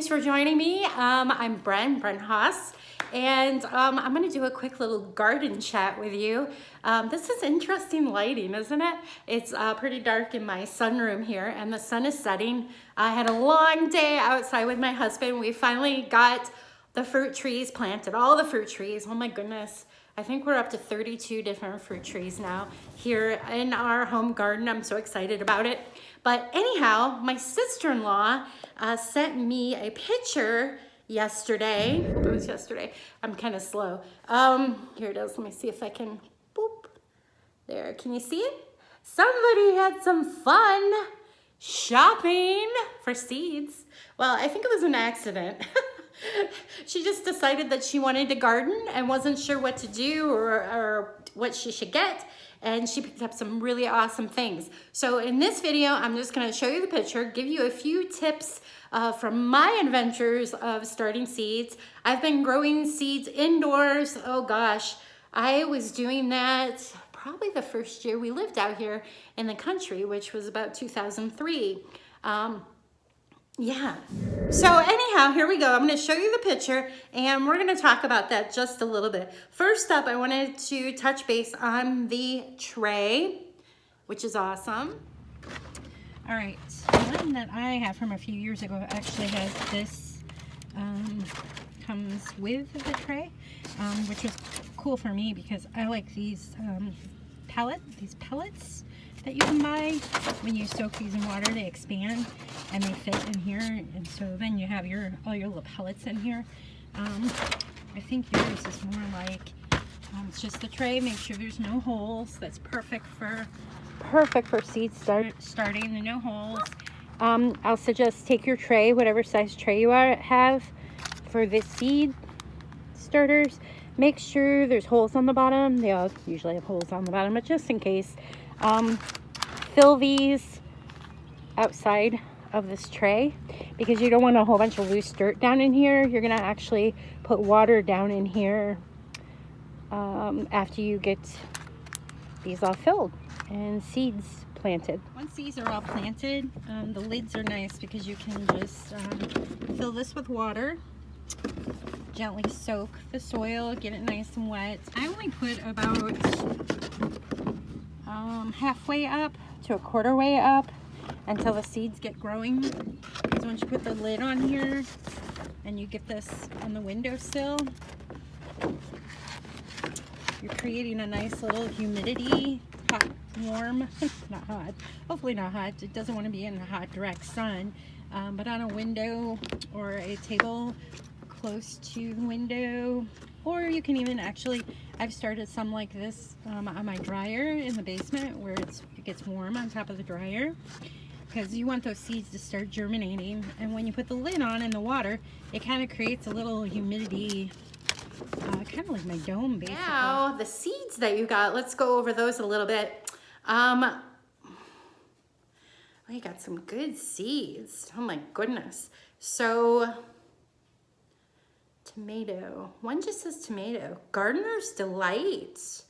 thanks for joining me. I'm Bren Haas, and I'm gonna do a quick little garden chat with you. This is interesting lighting, isn't it? It's pretty dark in my sunroom here, and the sun is setting. I had a long day outside with my husband. We finally got the fruit trees planted, all the fruit trees. Oh my goodness. I think we're up to 32 different fruit trees now here in our home garden. I'm so excited about it. But anyhow, my sister-in-law sent me a picture yesterday. I hope it was yesterday. I'm kind of slow. Here it is. Let me see if I can, boop. There, can you see it? Somebody had some fun shopping for seeds. Well, I think it was an accident. She just decided that she wanted to garden and wasn't sure what to do or what she should get. And she picked up some really awesome things. So in this video, I'm just gonna show you the picture, give you a few tips from my adventures of starting seeds. I've been growing seeds indoors. Oh gosh, I was doing that probably the first year we lived out here in the country, which was about 2003. Yeah, so anyhow, here we go. I'm gonna show you the picture and we're gonna talk about that just a little bit. First up, I wanted to touch base on the tray, which is awesome. All right, one that I have from a few years ago actually has this, comes with the tray, which was cool for me because I like these pellets that you can buy. When you soak these in water, they expand and they fit in here, and so then you have all your little pellets in here. I think yours is more like it's just the tray. Make sure there's no holes. That's perfect for seed starting. The no holes. I'll suggest take your tray, whatever size tray you have for the seed starters. Make sure there's holes on the bottom. They all usually have holes on the bottom, but just in case. Fill these outside of this tray because you don't want a whole bunch of loose dirt down in here. You're gonna actually put water down in here after you get these all filled and seeds planted. Once these are all planted, the lids are nice because you can just fill this with water, gently soak the soil, get it nice and wet. I only put about halfway up to a quarter way up until the seeds get growing. Because once you put the lid on here and you get this on the windowsill, you're creating a nice little humidity, hot, warm, not hot, hopefully not hot. It doesn't want to be in the hot direct sun, but on a window or a table close to the window. Or you can even actually, I've started some like this on my dryer in the basement where it gets warm on top of the dryer, because you want those seeds to start germinating. And when you put the lid on in the water, it kind of creates a little humidity, kind of like my dome basically. Now, the seeds that you got, let's go over those a little bit. Well, you got some good seeds. Oh my goodness. So, tomato. One just says tomato. Gardener's Delight.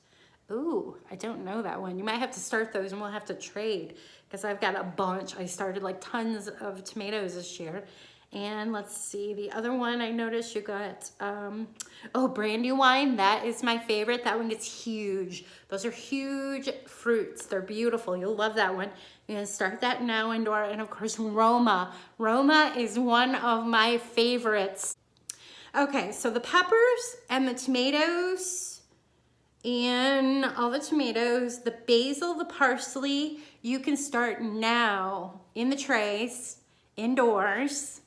Ooh, I don't know that one. You might have to start those and we'll have to trade because I've got a bunch. I started like tons of tomatoes this year. And let's see, the other one I noticed you got, oh, Brandywine. That is my favorite. That one gets huge. Those are huge fruits. They're beautiful. You'll love that one. You're gonna start that now indoor. And of course, Roma. Roma is one of my favorites. Okay, so the peppers and the tomatoes and all the tomatoes, the basil, the parsley, you can start now in the trays, indoors.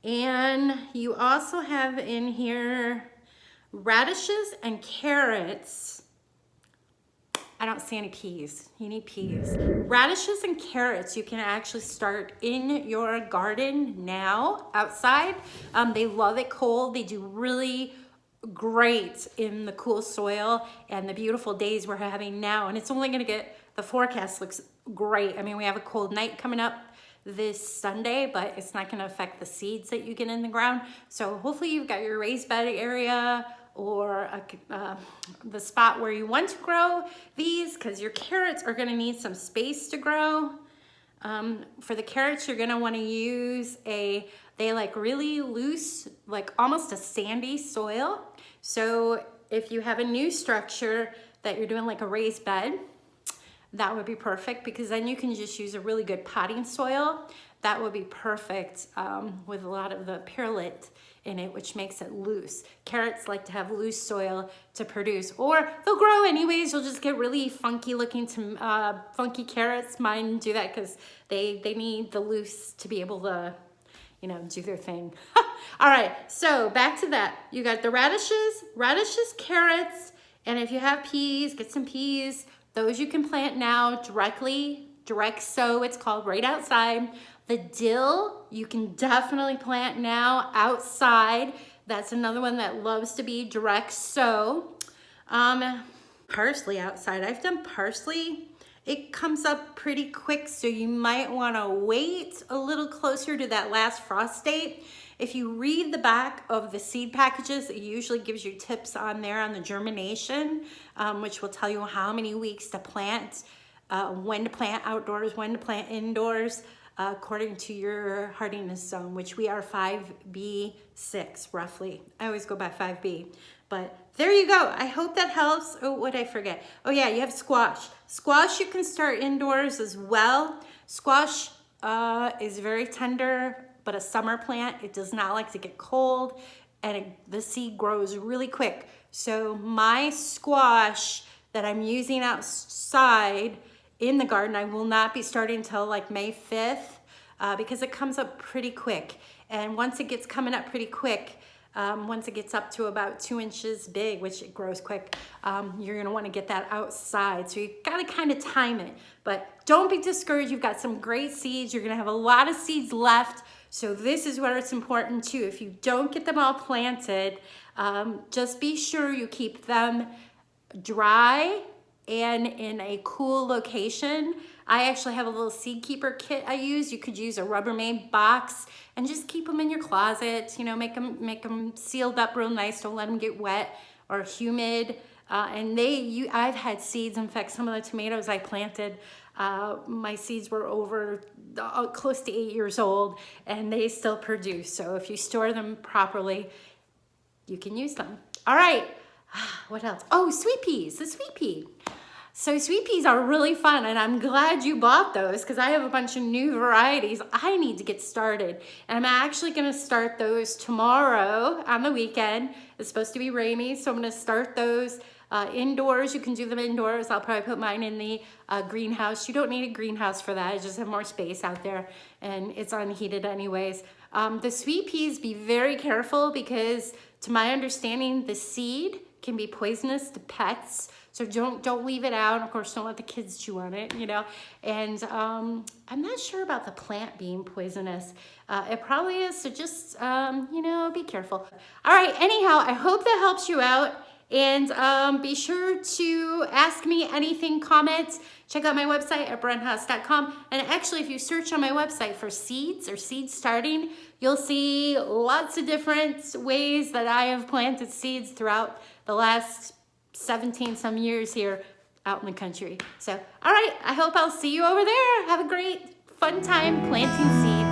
And you also have in here radishes and carrots. I don't see any peas. You need peas. Radishes and carrots you can actually start in your garden now outside. They love it cold. They do really great in the cool soil and the beautiful days we're having now. And it's only gonna get, the forecast looks great. I mean, we have a cold night coming up this Sunday, but it's not gonna affect the seeds that you get in the ground. So hopefully you've got your raised bed area or the spot where you want to grow these, because your carrots are gonna need some space to grow. For the carrots, you're gonna wanna use They like really loose, like almost a sandy soil. So if you have a new structure that you're doing like a raised bed, that would be perfect, because then you can just use a really good potting soil. That would be perfect with a lot of the perlite in it, which makes it loose. Carrots like to have loose soil to produce, or they'll grow anyways. You'll just get really funky looking funky carrots. Mine do that because they need the loose to be able to, you know, do their thing. All right, so back to that. You got the radishes, carrots, and if you have peas, get some peas. Those you can plant now direct sow, it's called, right outside. The dill, you can definitely plant now outside. That's another one that loves to be direct sow. Parsley outside. I've done parsley. It comes up pretty quick, so you might want to wait a little closer to that last frost date. If you read the back of the seed packages, it usually gives you tips on there on the germination, which will tell you how many weeks to plant, when to plant outdoors, when to plant indoors, according to your hardiness zone, which we are 5B6 roughly. I always go by 5B, but there you go. I hope that helps. Oh, what did I forget? Oh yeah, you have squash. Squash you can start indoors as well. Squash is very tender, but a summer plant. It does not like to get cold, and the seed grows really quick. So my squash that I'm using outside in the garden, I will not be starting until like May 5th because it comes up pretty quick. And once it gets coming up pretty quick, once it gets up to about 2 inches big, which it grows quick, you're gonna wanna get that outside. So you gotta kind of time it, but don't be discouraged. You've got some great seeds. You're gonna have a lot of seeds left. So this is where it's important too. If you don't get them all planted, just be sure you keep them dry and in a cool location. I actually have a little seed keeper kit I use. You could use a Rubbermaid box and just keep them in your closet. You know, make them sealed up real nice. Don't let them get wet or humid. And I've had seeds. In fact, some of the tomatoes I planted, my seeds were over close to 8 years old, and they still produce. So if you store them properly, you can use them. All right. What else? Oh, sweet peas, the sweet pea. So sweet peas are really fun, and I'm glad you bought those because I have a bunch of new varieties I need to get started. And I'm actually gonna start those tomorrow on the weekend. It's supposed to be rainy, so I'm gonna start those indoors. You can do them indoors. I'll probably put mine in the greenhouse. You don't need a greenhouse for that. I just have more space out there, and it's unheated anyways. The sweet peas, be very careful because to my understanding, the seed can be poisonous to pets. So don't leave it out. Of course, don't let the kids chew on it, you know. And I'm not sure about the plant being poisonous. It probably is, so just, you know, be careful. All right, anyhow, I hope that helps you out. And be sure to ask me anything, comments. Check out my website at brenhaus.com. And actually, if you search on my website for seeds or seed starting, you'll see lots of different ways that I have planted seeds throughout the last 17 some years here out in the country. So, all right, I hope I'll see you over there. Have a great, fun time planting seeds.